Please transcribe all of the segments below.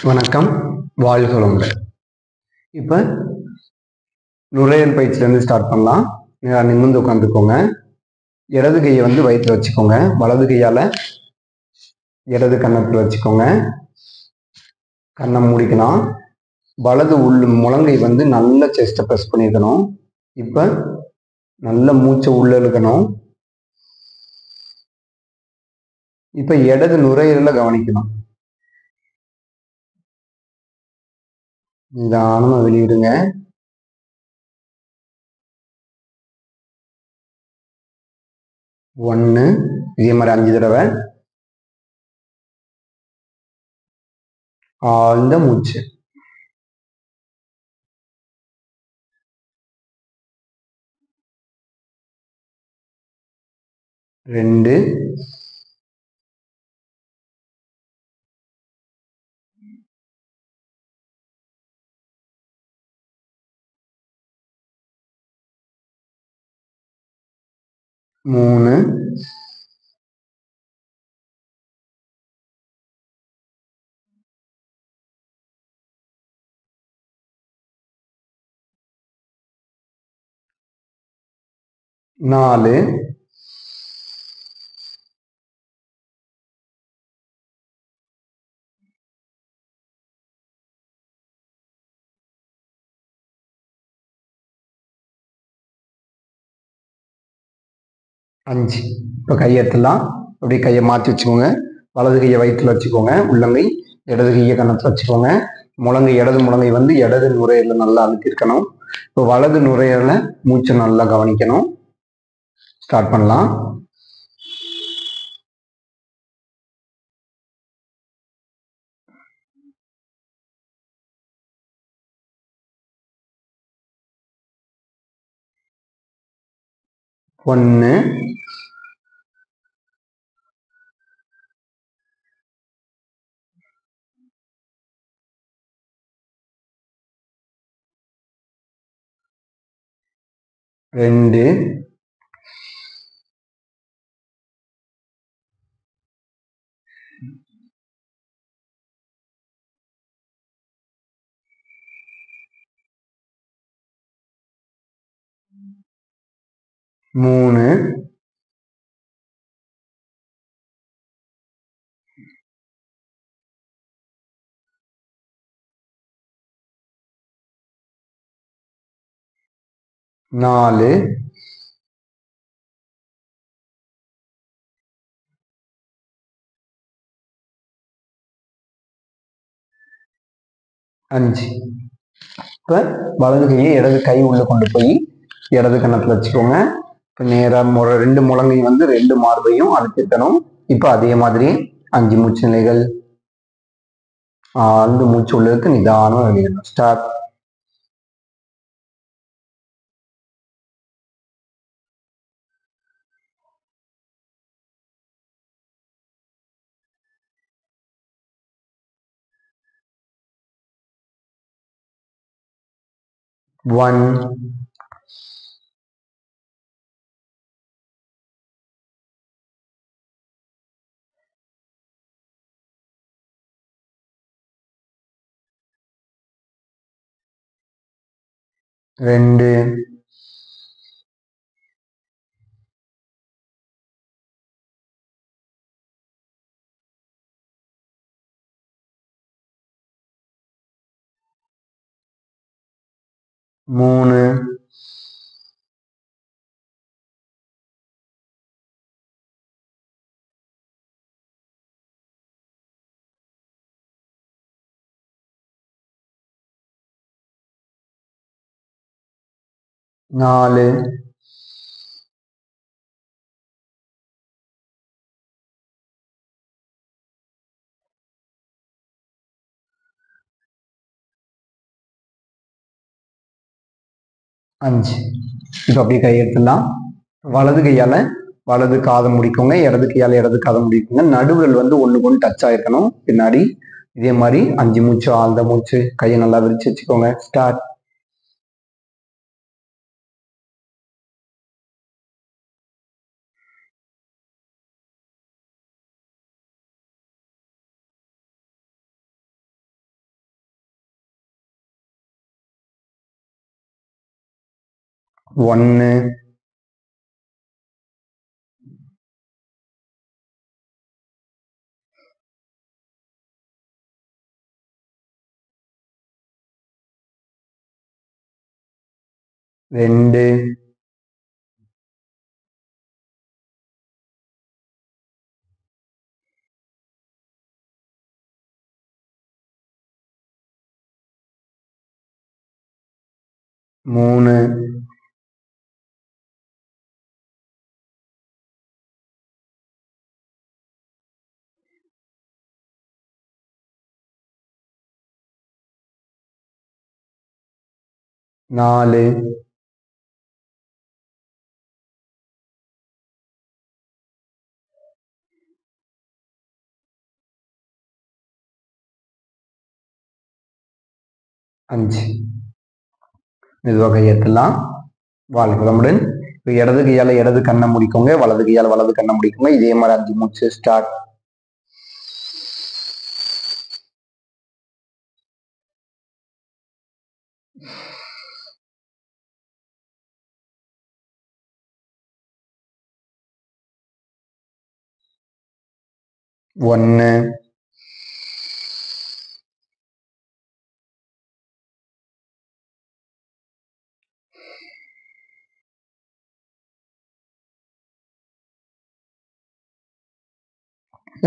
வணக்கம், வாழ்க வளமுடன். இப்போ நுரையீரல் பயிற்சியிலேருந்து ஸ்டார்ட் பண்ணலாம். நிமிர்ந்து உட்காந்துக்கோங்க. இடது கையை வந்து வயிற்றுல வச்சுக்கோங்க. வலது கையால் இடது கன்னத்தில் வச்சுக்கோங்க. கண்ணை மூடிக்கலாம். வலது முழங்கை வந்து நல்ல செஸ்ட்டை ப்ரெஸ் பண்ணிக்கணும். இப்போ நல்ல மூச்சை உள்ள இழுக்கணும். இப்போ இடது நுரையீரலை கவனிக்கணும். நிதானமா வெளியிடுங்க. 1 இதே மாதிரி 5 தடவை. ஆழ்ந்த மூச்சு. 2 3 4 5. இப்போ கையெழுத்தலாம் அப்படியே கையை மாற்றி வச்சுக்கோங்க. வலது கையை வயிற்றில் வச்சுக்கோங்க. உள்ளங்கை இடது கையை கன்னத்தில் வச்சுக்கோங்க. இடது முழங்கை வந்து இடது நுரையீரலை நல்லா அழுத்திருக்கணும். இப்போ வலது நுரையீரலை மூச்சை நல்லா கவனிக்கணும். ஸ்டார்ட் பண்ணலாம். ஒன்று, 2, 3, 4, 5. இப்போ வலது கையை இடது கை உள்ள கொண்டு போய் இடது கன்னத்தில் வச்சுக்கோங்க. இப்போ நேராக 2 முழங்கை வந்து 2 மார்பையும் அழுத்திக்கணும். இப்போ அதே மாதிரி 5 மூச்சு நிலைகள். ஆழ்ந்து மூச்சு உள்ளதுக்கு நிதானமாக வெளியிடணும். ஸ்டார்ட். One, 2, 3, 4, 5. இப்போ அப்படியே கை எடுத்துடலாம். வலது கையால் வலது காதை முடிக்கோங்க. இடது கையால் இடது காதை முடிக்கோங்க. நடுவில் வந்து ஒன்றுக்கு ஒன்று டச் ஆகிருக்கணும் பின்னாடி. இதே மாதிரி 5 மூச்சு ஆழ்ந்த மூச்சு. கையை நல்லா விரிச்சு வச்சுக்கோங்க. ஸ்டார்ட். 1 2 3 4 5 மெதுவாக கையெழுத்தலாம். வாழ்க வளமுடன். இப்போ இடது கையால இடது கண்ணை முடிக்கோங்க, வலது கையால வலது கண்ணை முடிக்கோங்க. இதே மாதிரி 5 மூச்சு. ஸ்டார்ட். ஒன்னு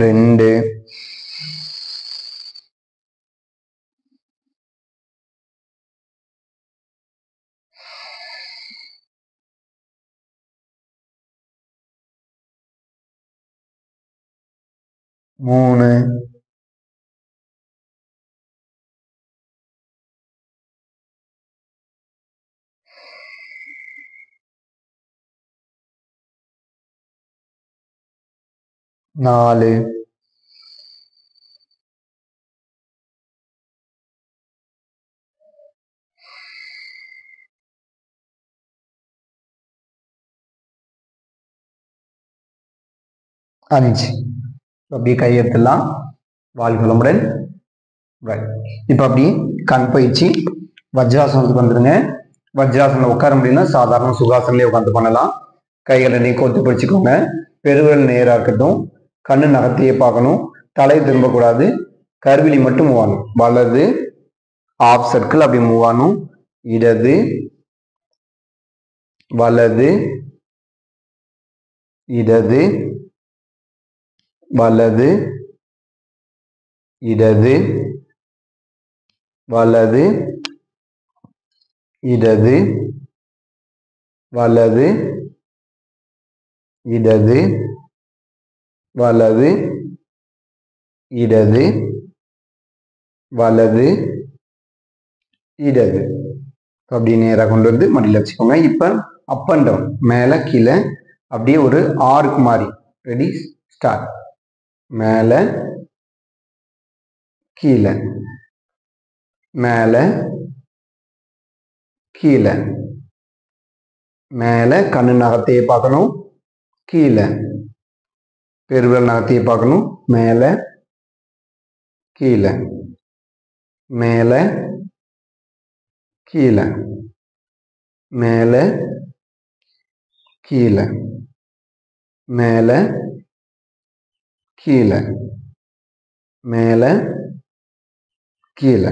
2 3 4 5 அப்படியே கையெழுத்தலாம். வாழ்க வளமுடன். இப்போ அப்படி கண் பயிற்சி வஜ்ராசனத்துக்கு வந்துருங்க. வஜ்ராசனம் உட்கார முடியும்னா சாதாரண சுகாசனிலே உட்காந்து பண்ணலாம். கைகளை நீ கோத்து பிடிச்சிக்கோங்க. பெருவிரல் நேராக இருக்கட்டும். கண்ணு நகத்தையே பார்க்கணும். தலை திரும்பக்கூடாது. கருவிழி மட்டும் மூவ் ஆகணும். வலது ஆஃப் சர்க்கிள் அப்படி மூவ் ஆகணும். இடது வலது இடது வலது இடது வலது இடது வலது இடது வலது இடது வலது இடது. அப்படி நேராக கொண்டு வந்து மடியில் வச்சுக்கோங்க. இப்போ அப் அண்ட் டவுன், மேலே கீழே அப்படியே ஒரு ஆர்க் மாதிரி. Ready, start. மேலே கீழே மேலே கீழே மேலே கண்ணு நகத்தையே பார்க்கணும். கீழே பெருவிரல் நகத்தையே பார்க்கணும். மேலே கீழே மேலே கீழே மேலே கீழே மேலே கீழே மேலே கீழே.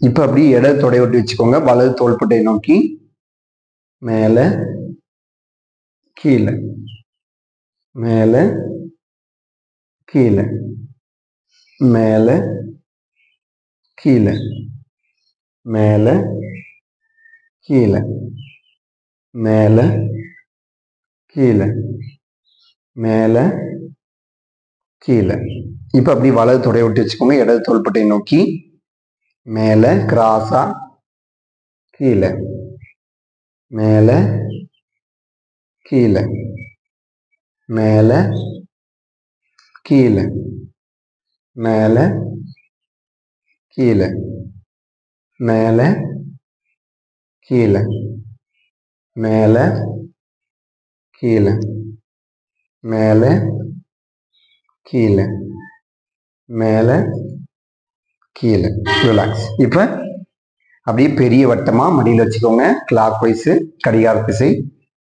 இப்போ அப்படி இடது தொடை ஒட்டி வச்சுக்கோங்க. வலது தோள்பட்டை நோக்கி மேலே கீழே மேலே கீழே மேலே கீழே மேலே கீழே மேலே கீழே மேலே கீழே. இப்போ அப்படி வலது தொடை ஒட்டி வச்சுக்கோங்க. இடது தோள்பட்டை நோக்கி மேலே கிராஸா கீழே மேலே கீழே மேலே கீழே மேலே கீழே மேலே கீழே மேலே கீழே மேலே கீழே மேலே கீழே. ரிலாக்ஸ். இப்போ அப்படியே பெரிய வட்டமா மடியில் வச்சுக்கோங்க. கிளாக் வைஸ் கடிகார திசை.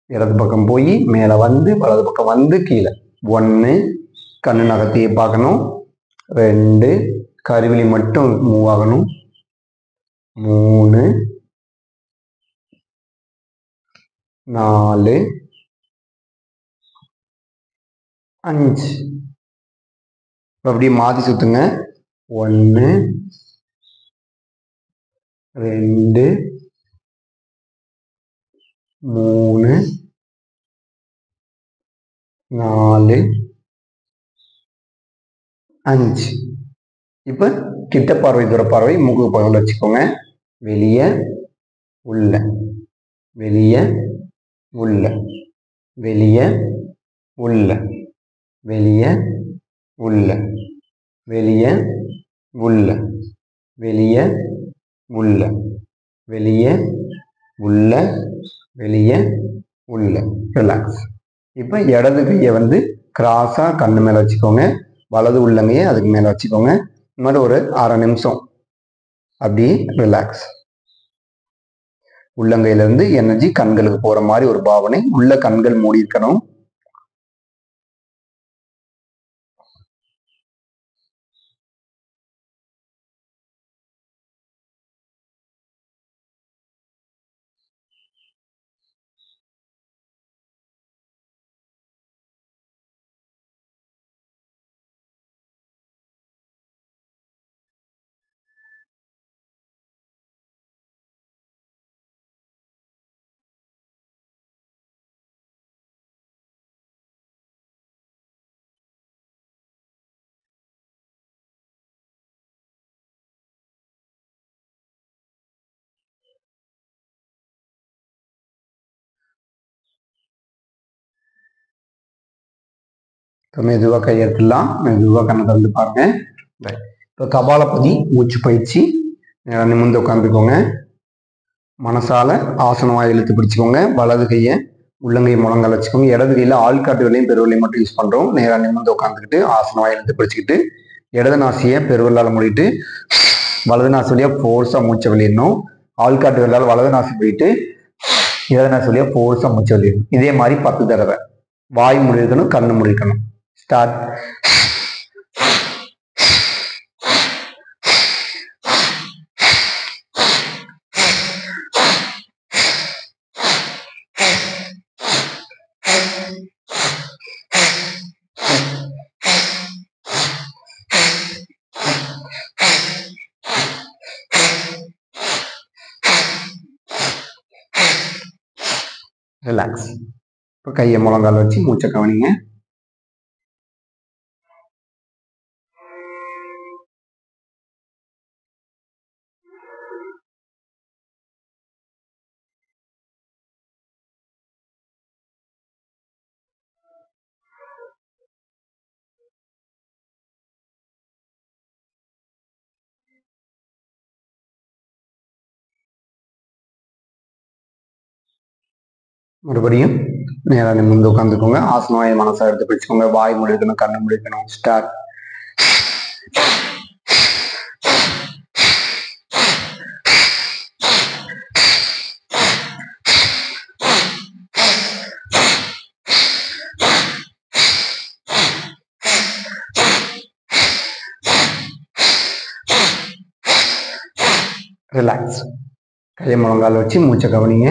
இடது பக்கம் போய் மேலே வந்து வலது பக்கம் வந்து கீழே. 1 கண்ணு நகத்தையே பார்க்கணும். 2 கருவிழி மட்டும் மூவ் ஆகணும். 3 4 5 அப்படியே மாத்தி சுத்துங்க. 1 2 3 4 5. இப்ப கிட்ட பார்வை தூர பார்வை மூக்கு பக்கத்தில் வச்சுக்கோங்க. வெளியே உள்ள வெளியே உள்ள வெளியே உள்ள வெளியே உள்ள வெளியே உள்ள வெளியே உள்ள வெளியே உள்ள வெளியே உள்ள. ரிலாக்ஸ். இப்போ இடது கையை வந்து கிராஸா கண்ணு மேல வச்சுக்கோங்க. வலது உள்ளங்கையை அதுக்கு மேல வச்சுக்கோங்க. இந்த மாதிரி ஒரு 1/2 நிமிஷம் அப்படியே ரிலாக்ஸ். உள்ளங்கையில இருந்து எனர்ஜி கண்களுக்கு போற மாதிரி ஒரு பாவனை. உள்ள கண்கள் மூடி இருக்கணும். மெதுவாக கையெழுத்துலாம். மெதுவாக கண்ணை திறந்து பாருங்க. இப்போ கபாலபதி மூச்சு பயிற்சி. நிமிர்ந்து உட்காந்துக்கோங்க. மனசால ஆசனமாக இழுத்து பிடிச்சிக்கோங்க. வலது கையை உள்ளங்கை முழங்கால் வச்சுக்கோங்க. இடது கையில் ஆள்காட்டு விலையும் பெருவிலையும் மட்டும் யூஸ் பண்ணுறோம். நேராக நிமிர்ந்து உட்காந்துக்கிட்டு ஆசனமாக இழுத்து பிடிச்சிக்கிட்டு இடது நாசியை பெருவில்லால் மூடிட்டு வலது நாசி வழியாக ஃபோர்ஸாக மூச்சை வெளியிடணும். ஆள்காட்டு விரலால் வலது நாசி போயிட்டு இடது நாசி வழியாக ஃபோர்ஸாக மூச்சை வெளியிடணும். இதே மாதிரி 10 தடவை. வாய் முடிக்கணும், கண்ணு முடிக்கணும். ஸ்டார்ட். ரிலாக்ஸ். இப்போ கையை முழங்கால் வச்சு மூச்சை கவனிங்க. மறுபடியும் நேராக நிமிர்ந்து உட்காந்துக்கோங்க. ஆசனவாயை மனசா எடுத்து பிடிச்சுக்கோங்க. வாய் முடிக்கணும், கண்ணு முடிக்கணும். ஸ்டார்ட். ரிலாக்ஸ். கையை முழங்கால் வச்சு மூச்சை கவனிங்க.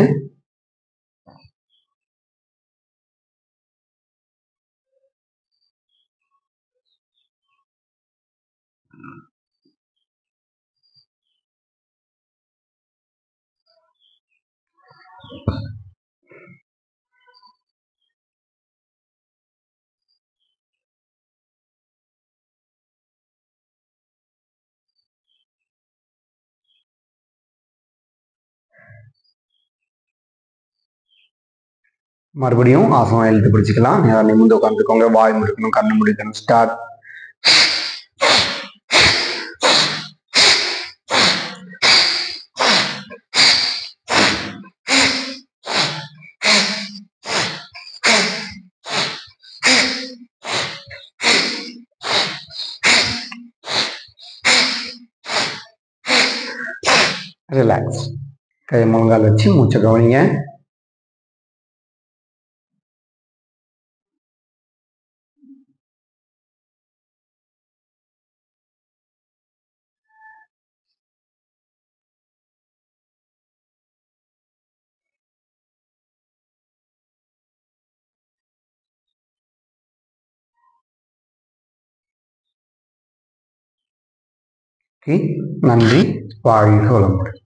மறுபடியும் ஆசனம் எழுத்து பிடிச்சிக்கலாம். நேராக நிமிர்ந்து உட்காந்துக்கோங்க. வாய் முடிக்கணும், கண்ணு முடிக்கணும். ஸ்டார்ட். ரிலாக்ஸ். கையை முழங்கால் வச்சு மூச்சை கவனிங்க. நன்றி. வாழ்க வளமுடன்.